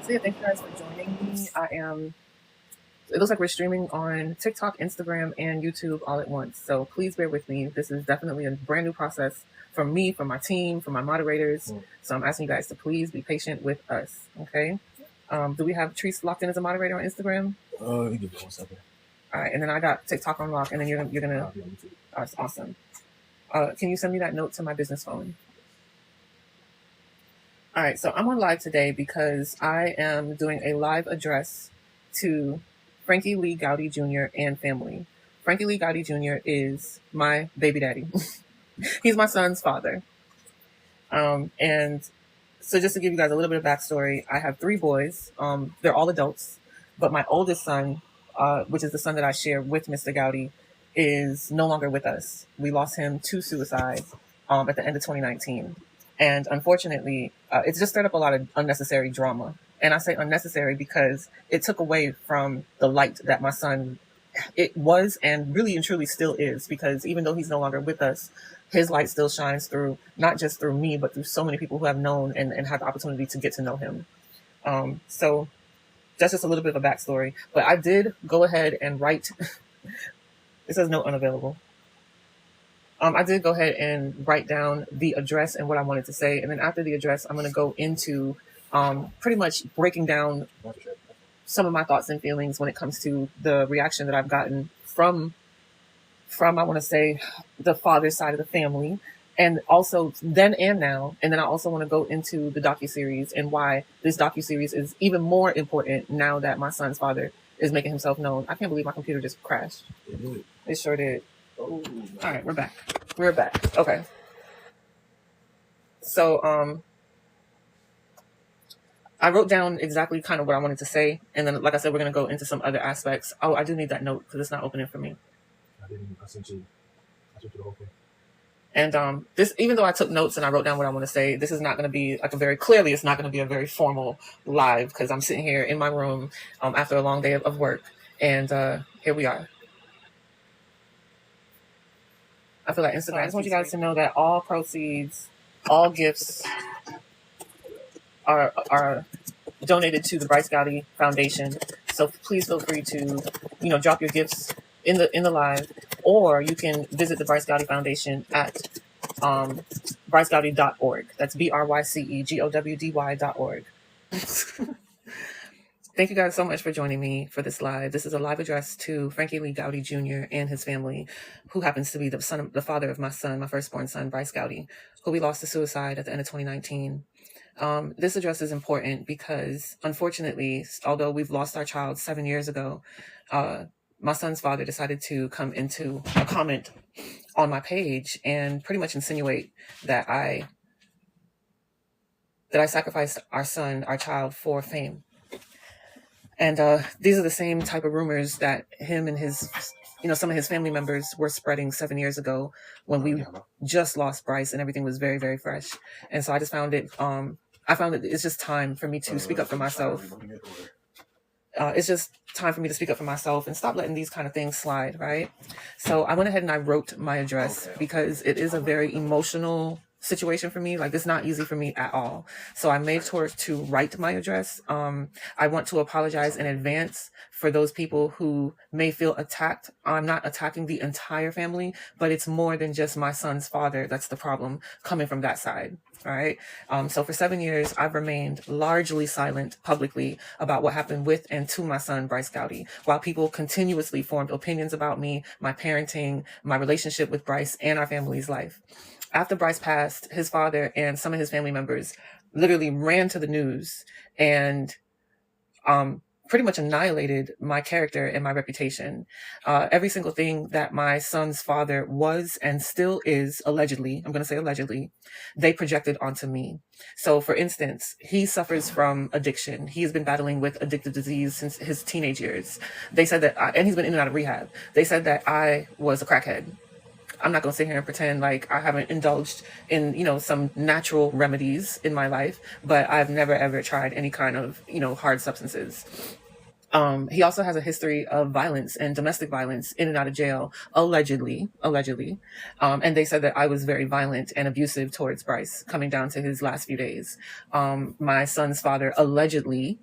So yeah, thank you guys for joining me. It looks like we're streaming on TikTok, Instagram, and YouTube all at once. So please bear with me. This is definitely a brand new process from me, from my team, from my moderators. So I'm asking you guys to please be patient with us, okay? Do we have Treese locked in as a moderator on Instagram? You give me 1 second. All right, and then I got TikTok on lock, and then you're gonna. That's awesome. Can you send me that note to my business phone? All right, so I'm on live today because I am doing a live address to Frankie Lee Gowdy Jr. and family. Frankie Lee Gowdy Jr. is my baby daddy. He's my son's father. And so just to give you guys a little bit of backstory, I have 3 boys. They're all adults, but my oldest son, which is the son that I share with Mr. Gowdy, is no longer with us. We lost him to suicide at the end of 2019. And unfortunately, it's just stirred up a lot of unnecessary drama. And I say unnecessary because it took away from the light that my son, it was and really and truly still is, because even though he's no longer with us, his light still shines through, not just through me, but through so many people who have known and had the opportunity to get to know him. So that's just a little bit of a backstory. But I did go ahead and write, it says note unavailable. I did go ahead and write down the address and what I wanted to say. And then after the address, I'm going to go into pretty much breaking down some of my thoughts and feelings when it comes to the reaction that I've gotten from I want to say, the father's side of the family, and also then and now. And then I also want to go into the docuseries and why this docuseries is even more important now that my son's father is making himself known. I can't believe my computer just crashed. It sure did. Oh. All right, we're back. We're back. Okay. So I wrote down exactly kind of what I wanted to say, and then, like I said, we're going to go into some other aspects. Oh, I do need that note because it's not opening for me. I sent you the whole thing. And this, even though I took notes and I wrote down what I want to say, this is not going to be like it's not going to be a very formal live, because I'm sitting here in my room after a long day of work, and here we are. I feel like Instagram. I just want you guys to know that all proceeds, all gifts are donated to the Bryce Gowdy Foundation. So please feel free to, drop your gifts in the live, or you can visit the Bryce Gowdy Foundation at brycegowdy.org. That's BRYCEGOWDY.org. Thank you guys so much for joining me for this live. This is a live address to Frankie Lee Gowdy Jr. and his family, who happens to be the father of my son, my firstborn son, Bryce Gowdy, who we lost to suicide at the end of 2019. This address is important because, unfortunately, although we've lost our child 7 years ago, my son's father decided to come into a comment on my page and pretty much insinuate that I sacrificed our son, our child, for fame. And these are the same type of rumors that him and his, some of his family members were spreading 7 years ago when we just lost Bryce and everything was very, very fresh. And so I just found it, it's just time for me to speak up for myself. It's just time for me to speak up for myself and stop letting these kind of things slide, right? So I went ahead and I wrote my address because it is a very emotional situation for me. Like, it's not easy for me at all. So I made sure to write my address. I want to apologize in advance for those people who may feel attacked. I'm not attacking the entire family, but it's more than just my son's father that's the problem coming from that side. Right. So for 7 years, I've remained largely silent publicly about what happened with and to my son, Bryce Gowdy, while people continuously formed opinions about me, my parenting, my relationship with Bryce, and our family's life. After Bryce passed, his father and some of his family members literally ran to the news and pretty much annihilated my character and my reputation. Every single thing that my son's father was and still is, allegedly, I'm going to say allegedly, they projected onto me. So, for instance, he suffers from addiction. He has been battling with addictive disease since his teenage years. They said that, and he's been in and out of rehab. They said that I was a crackhead. I'm not going to sit here and pretend like I haven't indulged in, some natural remedies in my life, but I've never, ever tried any kind of, hard substances. He also has a history of violence and domestic violence in and out of jail, allegedly. And they said that I was very violent and abusive towards Bryce coming down to his last few days. My son's father allegedly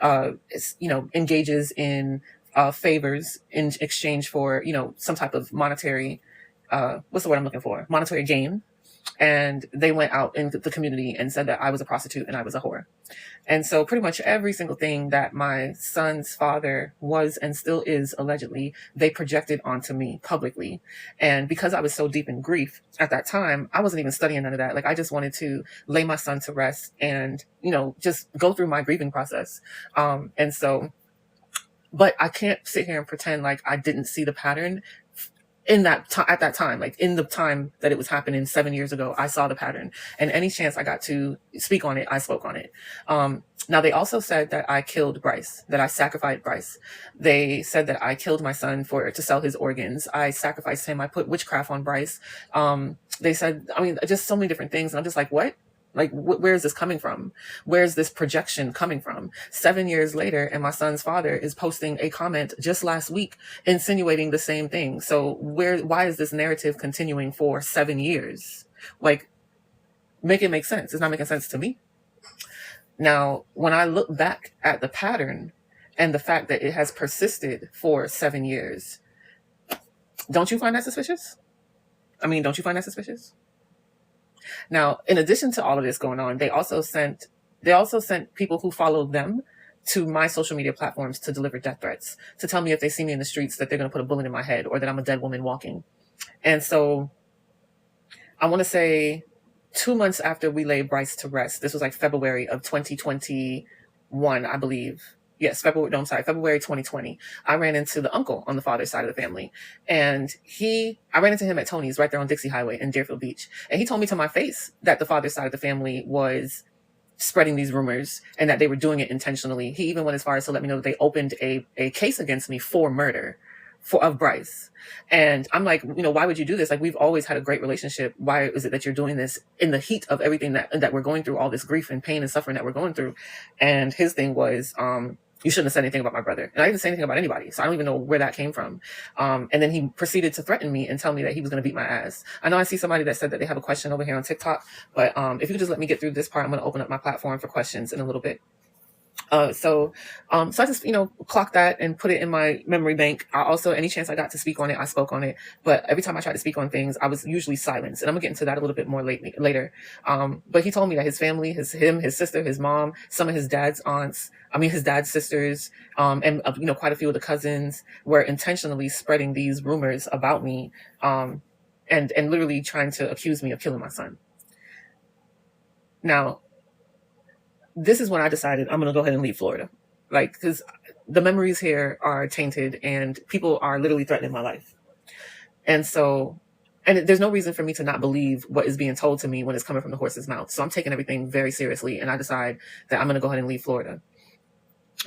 engages in favors in exchange for, some type of monetary, what's the word I'm looking for? Monetary gain. And they went out in the community and said that I was a prostitute and I was a whore. And so pretty much every single thing that my son's father was and still is allegedly, they projected onto me publicly. And because I was so deep in grief at that time, I wasn't even studying none of that. Like, I just wanted to lay my son to rest and, just go through my grieving process. But I can't sit here and pretend like I didn't see the pattern at that time, like in the time that it was happening 7 years ago. I saw the pattern, and any chance I got to speak on it, I spoke on it. Now, they also said that I killed Bryce, that I sacrificed Bryce. They said that I killed my son to sell his organs. I sacrificed him. I put witchcraft on Bryce. They said, just so many different things. And I'm just like, what? Like, where is this coming from? Where's this projection coming from? 7 years later, and my son's father is posting a comment just last week insinuating the same thing. So why is this narrative continuing for 7 years? Like, make it make sense. It's not making sense to me. Now, when I look back at the pattern and the fact that it has persisted for 7 years, don't you find that suspicious? Don't you find that suspicious? Now, in addition to all of this going on, they also sent people who followed them to my social media platforms to deliver death threats, to tell me if they see me in the streets that they're going to put a bullet in my head or that I'm a dead woman walking. And so I want to say 2 months after we laid Bryce to rest, this was like February of 2021, I believe. Yes, February 2020. I ran into the uncle on the father's side of the family. And I ran into him at Tony's right there on Dixie Highway in Deerfield Beach. And he told me to my face that the father's side of the family was spreading these rumors and that they were doing it intentionally. He even went as far as to let me know that they opened a case against me for murder of Bryce. And I'm like, why would you do this? Like, we've always had a great relationship. Why is it that you're doing this in the heat of everything that we're going through, all this grief and pain and suffering that we're going through? And his thing was, you shouldn't have said anything about my brother. And I didn't say anything about anybody. So I don't even know where that came from. And then he proceeded to threaten me and tell me that he was going to beat my ass. I know I see somebody that said that they have a question over here on TikTok, but if you could just let me get through this part, I'm going to open up my platform for questions in a little bit. So I just, clocked that and put it in my memory bank. I also, any chance I got to speak on it, I spoke on it. But every time I tried to speak on things, I was usually silenced. And I'm gonna get into that a little bit more later. But he told me that his family, his sister, his mom, some of his dad's sisters, and quite a few of the cousins were intentionally spreading these rumors about me, and literally trying to accuse me of killing my son. Now, this is when I decided I'm going to go ahead and leave Florida. Like, because the memories here are tainted and people are literally threatening my life. And so, and there's no reason for me to not believe what is being told to me when it's coming from the horse's mouth. So I'm taking everything very seriously, and I decide that I'm going to go ahead and leave Florida.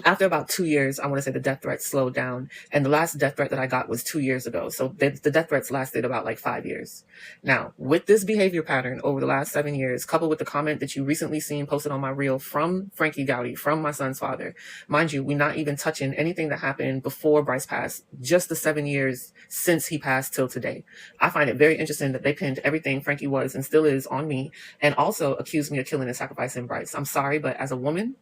After about 2 years, I want to say the death threats slowed down. And the last death threat that I got was 2 years ago. So the death threats lasted about like 5 years. Now, with this behavior pattern over the last 7 years, coupled with the comment that you recently seen posted on my reel from Frankie Gowdy, from my son's father, mind you, we're not even touching anything that happened before Bryce passed, just the 7 years since he passed till today. I find it very interesting that they pinned everything Frankie was and still is on me, and also accused me of killing and sacrificing Bryce. I'm sorry, but as a woman,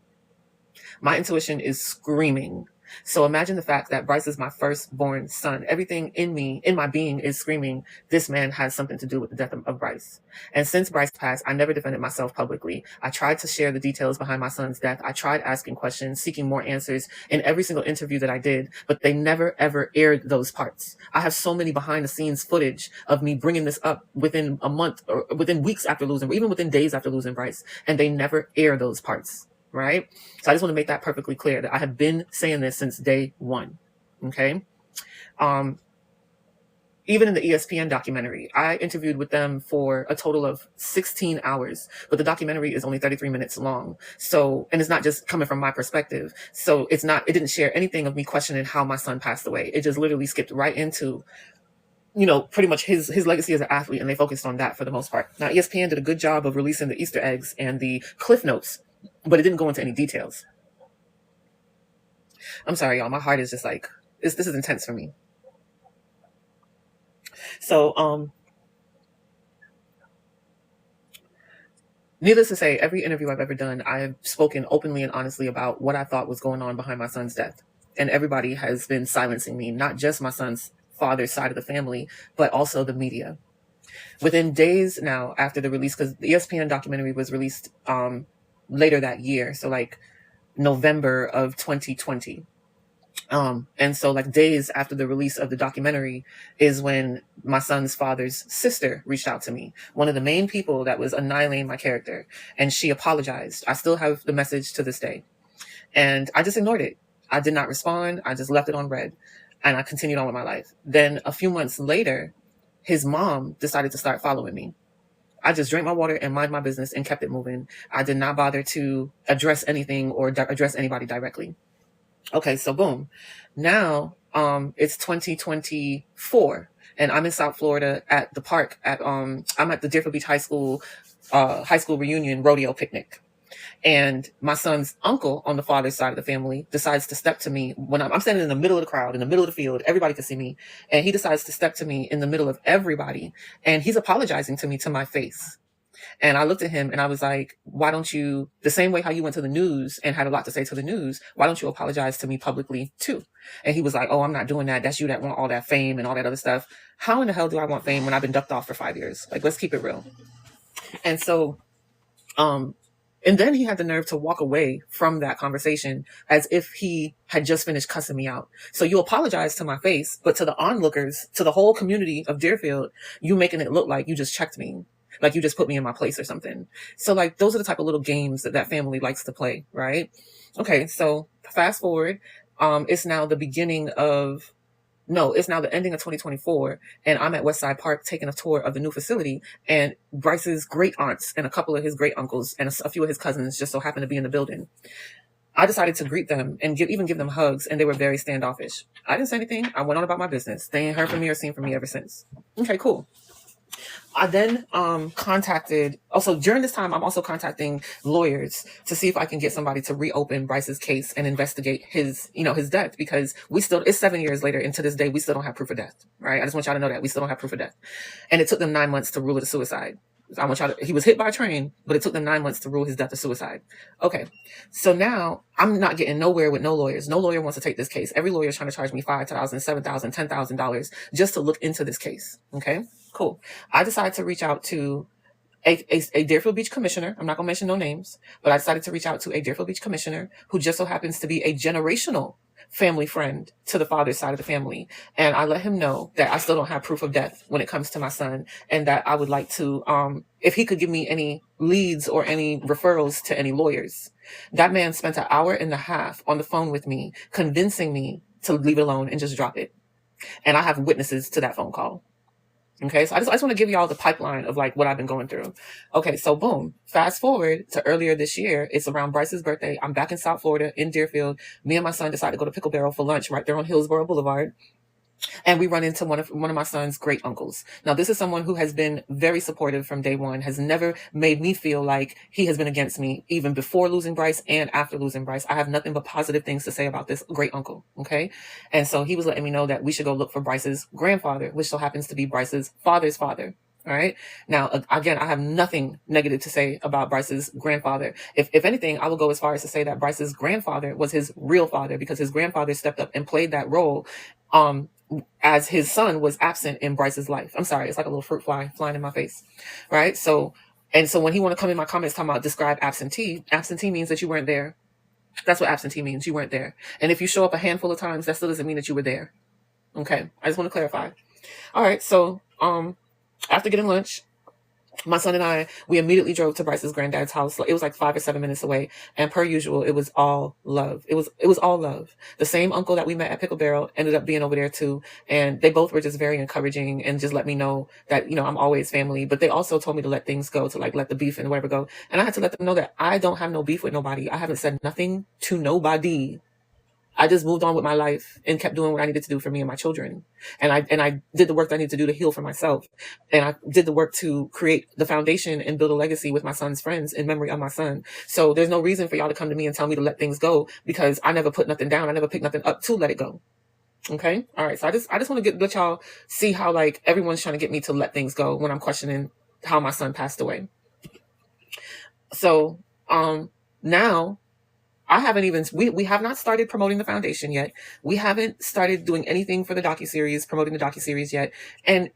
my intuition is screaming. So imagine the fact that Bryce is my firstborn son. Everything in me, in my being, is screaming, this man has something to do with the death of Bryce. And since Bryce passed, I never defended myself publicly. I tried to share the details behind my son's death. I tried asking questions, seeking more answers in every single interview that I did, but they never, ever aired those parts. I have so many behind the scenes footage of me bringing this up within a month or within weeks after losing, or even within days after losing Bryce, and they never air those parts. Right? So I just want to make that perfectly clear that I have been saying this since day one. Okay. Even in the ESPN documentary, I interviewed with them for a total of 16 hours, but the documentary is only 33 minutes long. So, and it's not just coming from my perspective. So it didn't share anything of me questioning how my son passed away. It just literally skipped right into, pretty much his legacy as an athlete. And they focused on that for the most part. Now, ESPN did a good job of releasing the Easter eggs and the cliff notes, but it didn't go into any details. I'm sorry, y'all. My heart is just like, this is intense for me. So, Needless to say, every interview I've ever done, I have spoken openly and honestly about what I thought was going on behind my son's death. And everybody has been silencing me, not just my son's father's side of the family, but also the media. Within days now after the release, because the ESPN documentary was released later that year, so like November of 2020. And so like days after the release of the documentary is when my son's father's sister reached out to me, one of the main people that was annihilating my character, and she apologized. I still have the message to this day, and I just ignored it. I did not respond. I just left it on red, and I continued on with my life. Then a few months later, his mom decided to start following me. I just drank my water and mind my business and kept it moving. I did not bother to address anything or address anybody directly. Okay, so boom. Now, it's 2024 and I'm in South Florida at the park I'm at the Deerfield Beach High School reunion rodeo picnic. And my son's uncle on the father's side of the family decides to step to me when I'm standing in the middle of the crowd, in the middle of the field. Everybody can see me. And he decides to step to me in the middle of everybody. And he's apologizing to me to my face. And I looked at him and I was like, why don't you, the same way how you went to the news and had a lot to say to the news, why don't you apologize to me publicly too? And he was like, oh, I'm not doing that. That's you that want all that fame and all that other stuff. How in the hell do I want fame when I've been ducked off for 5 years? Like, let's keep it real. And so, and then he had the nerve to walk away from that conversation as if he had just finished cussing me out. So you apologize to my face, but to the onlookers, to the whole community of Deerfield, you making it look like you just checked me. Like you just put me in my place or something. So like, those are the type of little games that family likes to play, right? Okay, so fast forward. It's now the ending of 2024. And I'm at Westside Park taking a tour of the new facility. And Bryce's great aunts and a couple of his great uncles and a few of his cousins just so happened to be in the building. I decided to greet them and give them hugs. And they were very standoffish. I didn't say anything. I went on about my business. They ain't heard from me or seen from me ever since. Okay, cool. I then also during this time, I'm also contacting lawyers to see if I can get somebody to reopen Bryce's case and investigate his death, because it's 7 years later and to this day, we still don't have proof of death, right? I just want y'all to know that we still don't have proof of death. And it took them 9 months to rule it a suicide. He was hit by a train, but it took them 9 months to rule his death a suicide. Okay. So now I'm not getting nowhere with no lawyers. No lawyer wants to take this case. Every lawyer is trying to charge me $5,000, $7,000, $10,000 just to look into this case. Okay. Cool. I decided to reach out to a Deerfield Beach commissioner. I'm not going to mention no names, but I decided to reach out to a Deerfield Beach commissioner who just so happens to be a generational family friend to the father's side of the family. And I let him know that I still don't have proof of death when it comes to my son, and that I would like to, if he could give me any leads or any referrals to any lawyers. That man spent an hour and a half on the phone with me, convincing me to leave it alone and just drop it. And I have witnesses to that phone call. Okay, so I just want to give y'all the pipeline of like what I've been going through. Okay, so boom, fast forward to earlier this year. It's around Bryce's birthday. I'm back in South Florida in Deerfield. Me and my son decided to go to Pickle Barrel for lunch right there on Hillsborough Boulevard. And we run into one of my son's great uncles. Now, this is someone who has been very supportive from day one, has never made me feel like he has been against me, even before losing Bryce and after losing Bryce. I have nothing but positive things to say about this great uncle. Okay. And so he was letting me know that we should go look for Bryce's grandfather, which so happens to be Bryce's father's father. All right. Now, again, I have nothing negative to say about Bryce's grandfather. If anything, I will go as far as to say that Bryce's grandfather was his real father, because his grandfather stepped up and played that role, as his son was absent in Bryce's life. I'm sorry. It's like a little fruit fly flying in my face. Right. So when he want to come in my comments talking about describe absentee means that you weren't there. That's what absentee means. You weren't there. And if you show up a handful of times, that still doesn't mean that you were there. Okay. I just want to clarify. All right. So, after getting lunch, my son and I, we immediately drove to Bryce's granddad's house. It was like 5 or 7 minutes away. And per usual, it was all love. It was all love. The same uncle that we met at Pickle Barrel ended up being over there too. And they both were just very encouraging and just let me know that, I'm always family. But they also told me to let things go, to like let the beef and whatever go. And I had to let them know that I don't have no beef with nobody. I haven't said nothing to nobody. I just moved on with my life and kept doing what I needed to do for me and my children. And I did the work that I needed to do to heal for myself. And I did the work to create the foundation and build a legacy with my son's friends in memory of my son. So there's no reason for y'all to come to me and tell me to let things go, because I never put nothing down. I never picked nothing up to let it go. Okay. All right. So I just want to let y'all see how like everyone's trying to get me to let things go when I'm questioning how my son passed away. So now I haven't even, we have not started promoting the foundation yet. We haven't started doing anything for the docuseries, promoting the docuseries yet. And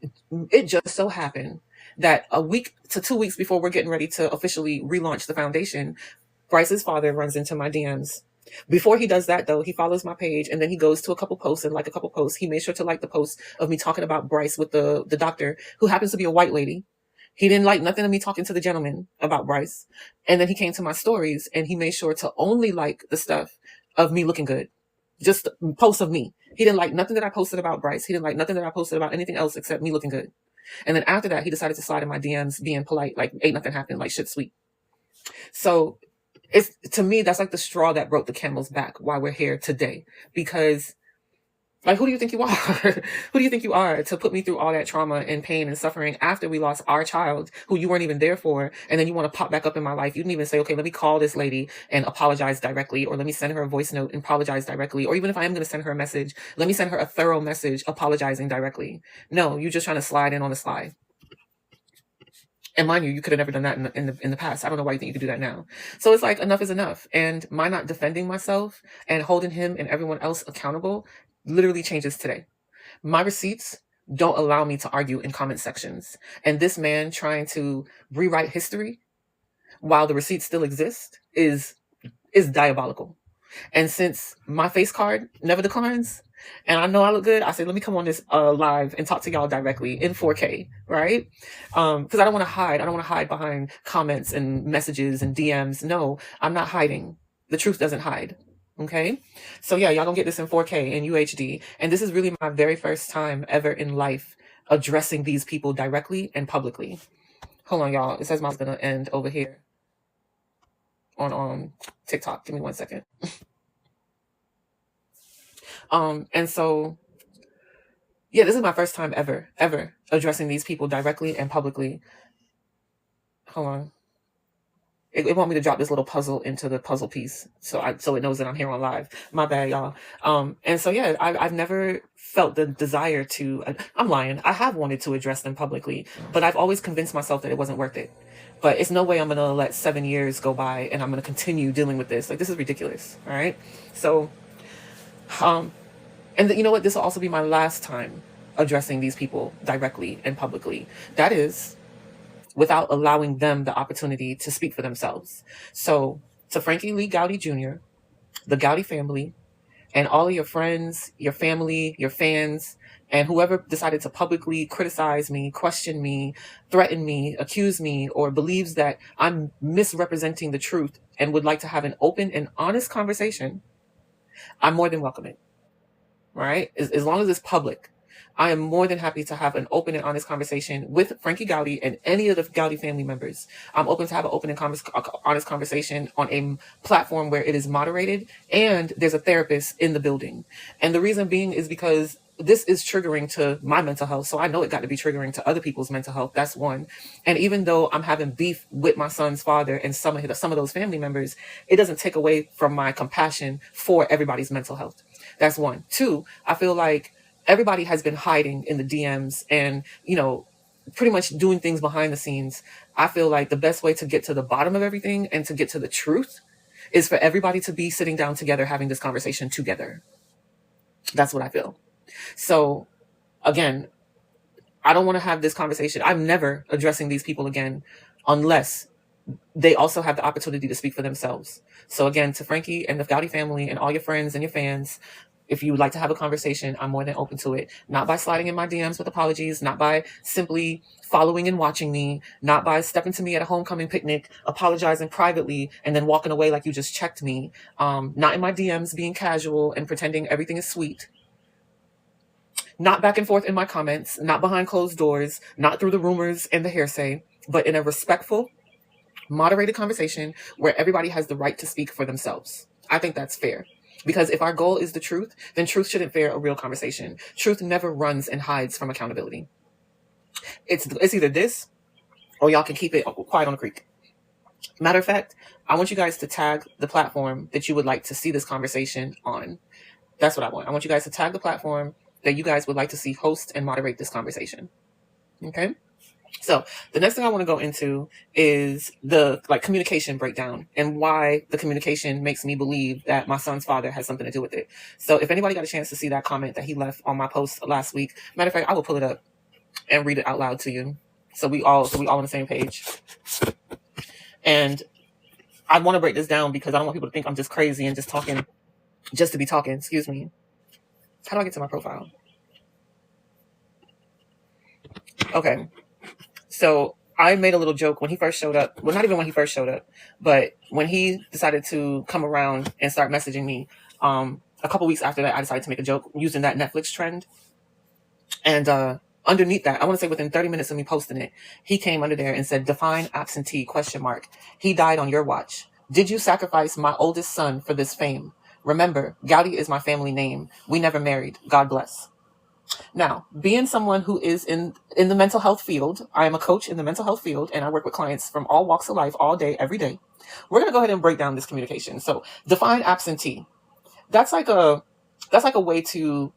it just so happened that a week to 2 weeks before we're getting ready to officially relaunch the foundation, Bryce's father runs into my DMs. Before he does that, though, he follows my page and then he goes to a couple posts and like a couple posts. He made sure to like the post of me talking about Bryce with the doctor, who happens to be a white lady. He didn't like nothing of me talking to the gentleman about Bryce. And then he came to my stories and he made sure to only like the stuff of me looking good. Just posts of me. He didn't like nothing that I posted about Bryce. He didn't like nothing that I posted about anything else except me looking good. And then after that, he decided to slide in my DMs being polite, like ain't nothing happened, like shit's sweet. So it's, to me, that's like the straw that broke the camel's back why we're here today. Because like, who do you think you are? Who do you think you are to put me through all that trauma and pain and suffering after we lost our child, who you weren't even there for? And then you want to pop back up in my life. You didn't even say, okay, let me call this lady and apologize directly, or let me send her a voice note and apologize directly. Or even if I am going to send her a message, let me send her a thorough message apologizing directly. No, you're just trying to slide in on the slide. And mind you, you could have never done that in the past. I don't know why you think you could do that now. So it's like, enough is enough. And my not defending myself and holding him and everyone else accountable literally changes today. My receipts don't allow me to argue in comment sections. And this man trying to rewrite history while the receipts still exist is diabolical. And since my face card never declines, and I know I look good, I say, let me come on this live and talk to y'all directly in 4K, right? Because I don't want to hide. I don't want to hide behind comments and messages and DMs. No, I'm not hiding. The truth doesn't hide. Okay? So yeah, y'all gonna get this in 4K and UHD. And this is really my very first time ever in life addressing these people directly and publicly. Hold on, y'all. It says mine's gonna end over here on TikTok. Give me 1 second. And so, yeah, this is my first time ever addressing these people directly and publicly. Hold on. It want me to drop this little puzzle into the puzzle piece so it knows that I'm here on live. My bad, y'all. And so, yeah, I've never felt the desire to, I'm lying. I have wanted to address them publicly, but I've always convinced myself that it wasn't worth it. But it's no way I'm going to let 7 years go by and I'm going to continue dealing with this. Like, this is ridiculous. All right. So, and you know what? This will also be my last time addressing these people directly and publicly. That is without allowing them the opportunity to speak for themselves. So to Frankie Lee Gowdy Jr., the Gowdy family, and all of your friends, your family, your fans, and whoever decided to publicly criticize me, question me, threaten me, accuse me, or believes that I'm misrepresenting the truth and would like to have an open and honest conversation, I'm more than welcome it. Right? As long as it's public, I am more than happy to have an open and honest conversation with Frankie Gowdy and any of the Gowdy family members. I'm open to have an open and honest conversation on a platform where it is moderated and there's a therapist in the building. And the reason being is because this is triggering to my mental health. So I know it got to be triggering to other people's mental health. That's one. And even though I'm having beef with my son's father and some of those family members, it doesn't take away from my compassion for everybody's mental health. That's one. Two, I feel like everybody has been hiding in the DMs and, pretty much doing things behind the scenes. I feel like the best way to get to the bottom of everything and to get to the truth is for everybody to be sitting down together, having this conversation together. That's what I feel. So again, I don't want to have this conversation. I'm never addressing these people again unless they also have the opportunity to speak for themselves. So again, to Frankie and the Gowdy family and all your friends and your fans, if you would like to have a conversation, I'm more than open to it. Not by sliding in my DMs with apologies, not by simply following and watching me, not by stepping to me at a homecoming picnic, apologizing privately, and then walking away like you just checked me. Not in my DMs being casual and pretending everything is sweet. Not back and forth in my comments, not behind closed doors, not through the rumors and the hearsay, but in a respectful, moderated conversation where everybody has the right to speak for themselves. I think that's fair. Because if our goal is the truth, then truth shouldn't fear a real conversation. Truth never runs and hides from accountability. It's either this or y'all can keep it quiet on the creek. Matter of fact, I want you guys to tag the platform that you would like to see this conversation on. That's what I want. I want you guys to tag the platform that you guys would like to see host and moderate this conversation. Okay? So the next thing I want to go into is the communication breakdown and why the communication makes me believe that my son's father has something to do with it. So if anybody got a chance to see that comment that he left on my post last week, matter of fact, I will pull it up and read it out loud to you. So we all on the same page. And I want to break this down because I don't want people to think I'm just crazy and just talking just to be talking. Excuse me. How do I get to my profile? Okay. So I made a little joke when he first showed up. Well, not even when he first showed up, but when he decided to come around and start messaging me, a couple weeks after that, I decided to make a joke using that Netflix trend. And underneath that, I want to say within 30 minutes of me posting it, he came under there and said, "Define absentee, question mark. He died on your watch. Did you sacrifice my oldest son for this fame? Remember, Gowdy is my family name. We never married. God bless." Now, being someone who is in the mental health field, I am a coach in the mental health field, and I work with clients from all walks of life, all day, every day. We're going to go ahead and break down this communication. So define absentee. That's like a way to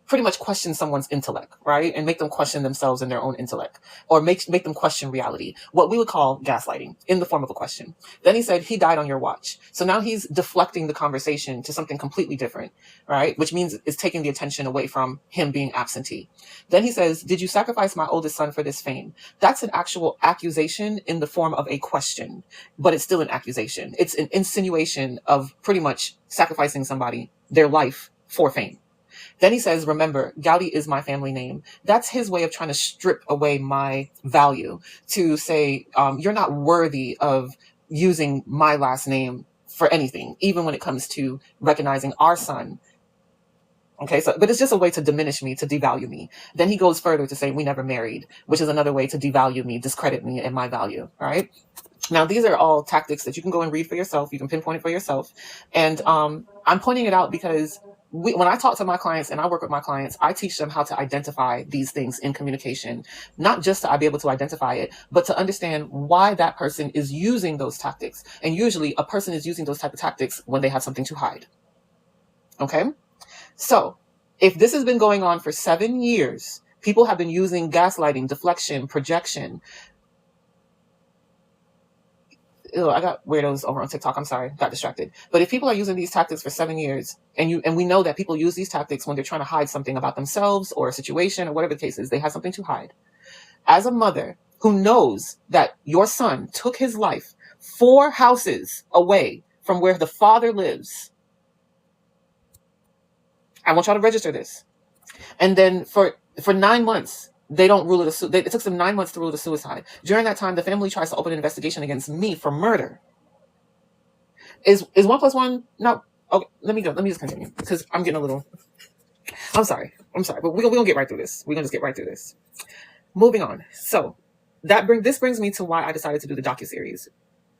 pretty much question someone's intellect, right? And make them question themselves and their own intellect, or make them question reality. What we would call gaslighting in the form of a question. Then he said, "He died on your watch." So now he's deflecting the conversation to something completely different, right? Which means it's taking the attention away from him being absentee. Then he says, "Did you sacrifice my oldest son for this fame?" That's an actual accusation in the form of a question, but it's still an accusation. It's an insinuation of pretty much sacrificing somebody, their life, for fame. Then he says, "Remember, Gowdy is my family name." That's his way of trying to strip away my value, to say, you're not worthy of using my last name for anything, even when it comes to recognizing our son. Okay, but it's just a way to diminish me, to devalue me. Then he goes further to say, "We never married," which is another way to devalue me, discredit me and my value, right? Now, these are all tactics that you can go and read for yourself. You can pinpoint it for yourself. And I'm pointing it out because when I talk to my clients and I work with my clients, I teach them how to identify these things in communication, not just to be able to identify it, but to understand why that person is using those tactics. And usually a person is using those type of tactics when they have something to hide. Okay? So if this has been going on for 7 years, people have been using gaslighting, deflection, projection. Ew, I got weirdos over on TikTok. I'm sorry, got distracted. But if people are using these tactics for 7 years, and we know that people use these tactics when they're trying to hide something about themselves or a situation or whatever the case is, they have something to hide. As a mother who knows that your son took his life 4 houses away from where the father lives, I want y'all to register this. And then for 9 months, they don't rule it. It took them 9 months to rule it a suicide. During that time, the family tries to open an investigation against me for murder. Is 1 + 1? No. Okay, let me just continue because I'm getting a little. I'm sorry, but we're gonna get right through this. We're gonna just get right through this. Moving on. So this brings me to why I decided to do the docuseries.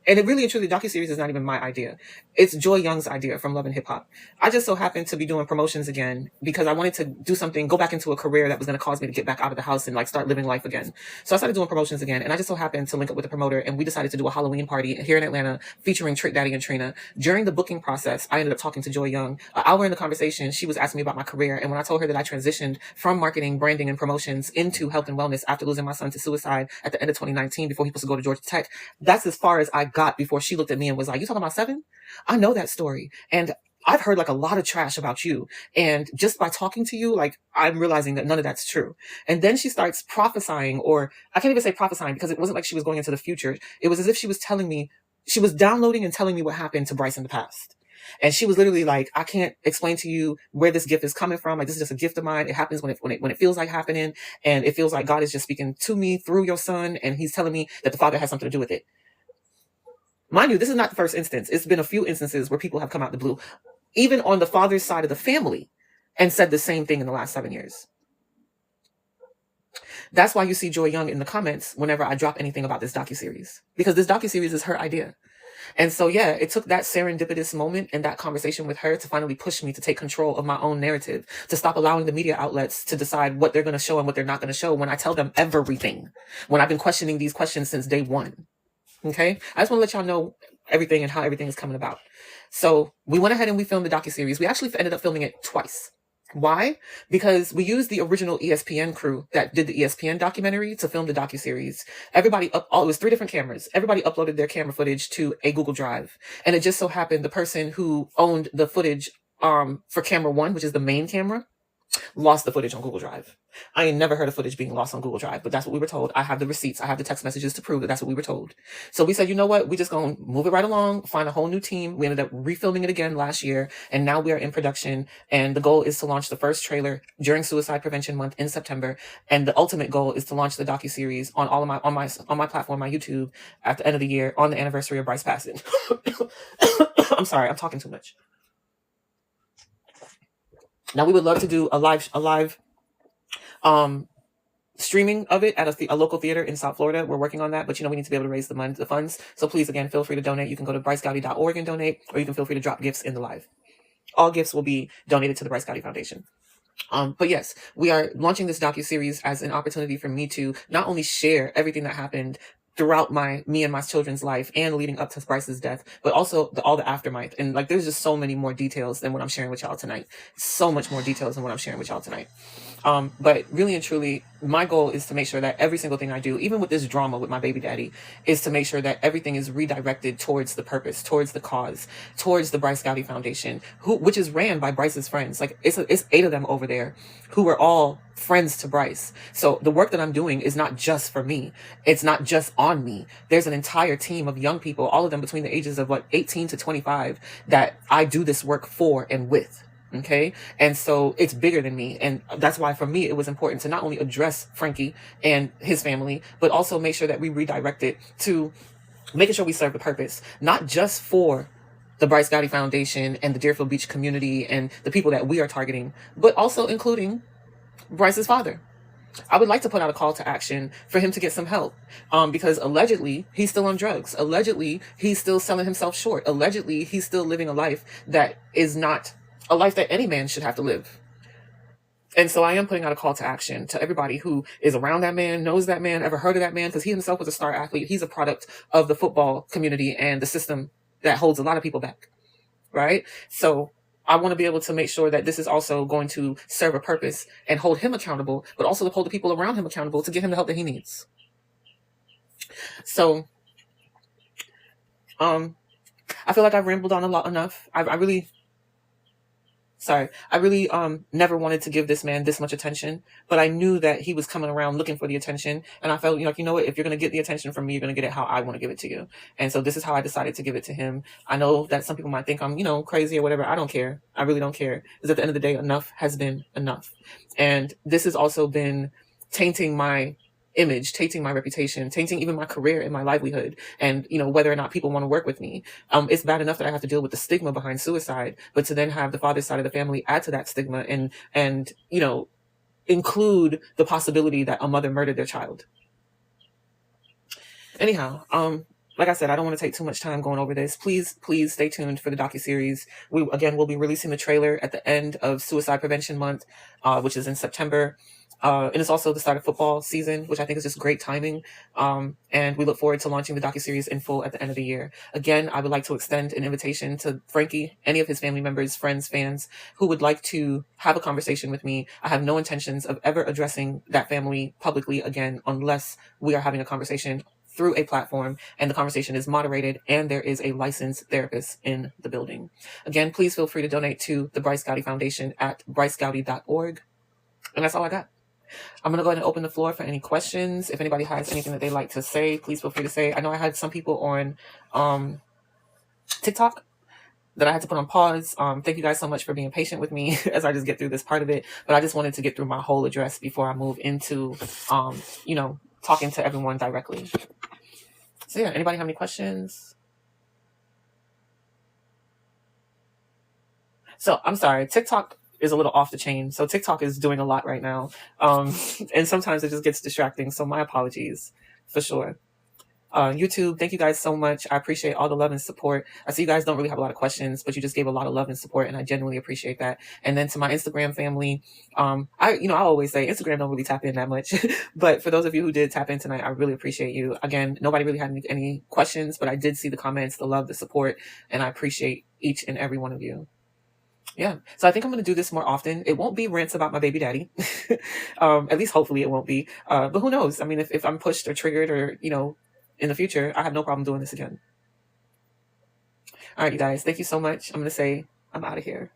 And it really and truly, docuseries is not even my idea. It's Joy Young's idea from Love and Hip Hop. I just so happened to be doing promotions again because I wanted to do something, go back into a career that was going to cause me to get back out of the house and start living life again. So I started doing promotions again, and I just so happened to link up with a promoter, and we decided to do a Halloween party here in Atlanta featuring Trick Daddy and Trina. During the booking process, I ended up talking to Joy Young. An hour in the conversation, she was asking me about my career, and when I told her that I transitioned from marketing, branding, and promotions into health and wellness after losing my son to suicide at the end of 2019 before he was supposed to go to Georgia Tech, that's as far as I got before she looked at me and was like, "You talking about 7? I know that story. And I've heard a lot of trash about you. And just by talking to you, I'm realizing that none of that's true." And then she starts prophesying, or I can't even say prophesying because it wasn't like she was going into the future. It was as if she was telling me, she was downloading and telling me what happened to Bryce in the past. And she was literally like, "I can't explain to you where this gift is coming from. This is just a gift of mine. It happens when it feels like happening. And it feels like God is just speaking to me through your son. And he's telling me that the father has something to do with it." Mind you, this is not the first instance. It's been a few instances where people have come out the blue, even on the father's side of the family, and said the same thing in the last 7 years. That's why you see Joy Young in the comments whenever I drop anything about this docuseries, because this docuseries is her idea. And so, yeah, it took that serendipitous moment and that conversation with her to finally push me to take control of my own narrative, to stop allowing the media outlets to decide what they're going to show and what they're not going to show when I tell them everything, when I've been questioning these questions since day one. Okay, I just want to let y'all know everything and how everything is coming about. So we went ahead and we filmed the docuseries. We actually ended up filming it twice. Why? Because we used the original ESPN crew that did the ESPN documentary to film the docuseries. Everybody it was 3 different cameras. Everybody uploaded their camera footage to a Google Drive. And it just so happened the person who owned the footage for camera 1, which is the main camera, lost the footage on Google Drive. I ain't never heard of footage being lost on Google Drive, but that's what we were told. I have the receipts. I have the text messages to prove that that's what we were told. So we said, you know what? We just gonna move it right along, find a whole new team. We ended up refilming it again last year, and now we are in production. And the goal is to launch the first trailer during Suicide Prevention Month in September. And the ultimate goal is to launch the docuseries on all of on my platform, my YouTube, at the end of the year on the anniversary of Bryce passing. I'm sorry, I'm talking too much. Now we would love to do a live streaming of it at a local theater in South Florida. We're working on that, but we need to be able to raise the funds. So please, again, feel free to donate. You can go to brycegowdy.org and donate, or you can feel free to drop gifts in the live. All gifts will be donated to the Bryce Gowdy Foundation. But yes, we are launching this docuseries as an opportunity for me to not only share everything that happened throughout me and my children's life and leading up to Bryce's death, but also all the aftermath. And there's just so many more details than what I'm sharing with y'all tonight. So much more details than what I'm sharing with y'all tonight. But really and truly, my goal is to make sure that every single thing I do, even with this drama with my baby daddy, is to make sure that everything is redirected towards the purpose, towards the cause, towards the Bryce Gowdy Foundation, which is ran by Bryce's friends. It's 8 of them over there who were all friends to Bryce. So the work that I'm doing is not just for me. It's not just on me. There's an entire team of young people, all of them between the ages of 18 to 25, that I do this work for and with. Okay. And so it's bigger than me. And that's why for me, it was important to not only address Frankie and his family, but also make sure that we redirect it to making sure we serve the purpose, not just for the Bryce Gowdy Foundation and the Deerfield Beach community and the people that we are targeting, but also including Bryce's father. I would like to put out a call to action for him to get some help, because allegedly he's still on drugs. Allegedly he's still selling himself short. Allegedly he's still living a life that is not a life that any man should have to live. And so I am putting out a call to action to everybody who is around that man, knows that man, ever heard of that man, because he himself was a star athlete. He's a product of the football community and the system that holds a lot of people back, right? So I want to be able to make sure that this is also going to serve a purpose and hold him accountable, but also to hold the people around him accountable to get him the help that he needs. So I feel like I've rambled on a lot enough. I really never wanted to give this man this much attention, but I knew that he was coming around looking for the attention. And I felt, you know what, if you're going to get the attention from me, you're going to get it how I want to give it to you. And so this is how I decided to give it to him. I know that some people might think I'm, crazy or whatever. I don't care. I really don't care. Because at the end of the day, enough has been enough. And this has also been tainting my image, tainting my reputation, tainting even my career and my livelihood, and whether or not people want to work with me. It's bad enough that I have to deal with the stigma behind suicide, but to then have the father's side of the family add to that stigma and include the possibility that a mother murdered their child. Anyhow, like I said, I don't want to take too much time going over this. Please stay tuned for the docuseries. We'll be releasing the trailer at the end of Suicide Prevention Month, which is in September. And it's also the start of football season, which I think is just great timing. And we look forward to launching the docuseries in full at the end of the year. Again, I would like to extend an invitation to Frankie, any of his family members, friends, fans who would like to have a conversation with me. I have no intentions of ever addressing that family publicly again, unless we are having a conversation through a platform and the conversation is moderated and there is a licensed therapist in the building. Again, please feel free to donate to the Bryce Gowdy Foundation at brycegowdy.org. And that's all I got. I'm going to go ahead and open the floor for any questions. If anybody has anything that they'd like to say, please feel free to say. I know I had some people on TikTok that I had to put on pause. Thank you guys so much for being patient with me as I just get through this part of it. But I just wanted to get through my whole address before I move into, talking to everyone directly. So yeah, anybody have any questions? So I'm sorry, TikTok is a little off the chain. So TikTok is doing a lot right now. And sometimes it just gets distracting. So my apologies for sure. YouTube, thank you guys so much. I appreciate all the love and support. I see you guys don't really have a lot of questions, but you just gave a lot of love and support, and I genuinely appreciate that. And then to my Instagram family, I always say Instagram don't really tap in that much, but for those of you who did tap in tonight, I really appreciate you. Again, nobody really had any questions, but I did see the comments, the love, the support, and I appreciate each and every one of you. Yeah. So I think I'm going to do this more often. It won't be rants about my baby daddy. At least hopefully it won't be. But who knows? I mean, if I'm pushed or triggered or, in the future, I have no problem doing this again. All right, you guys. Thank you so much. I'm going to say I'm out of here.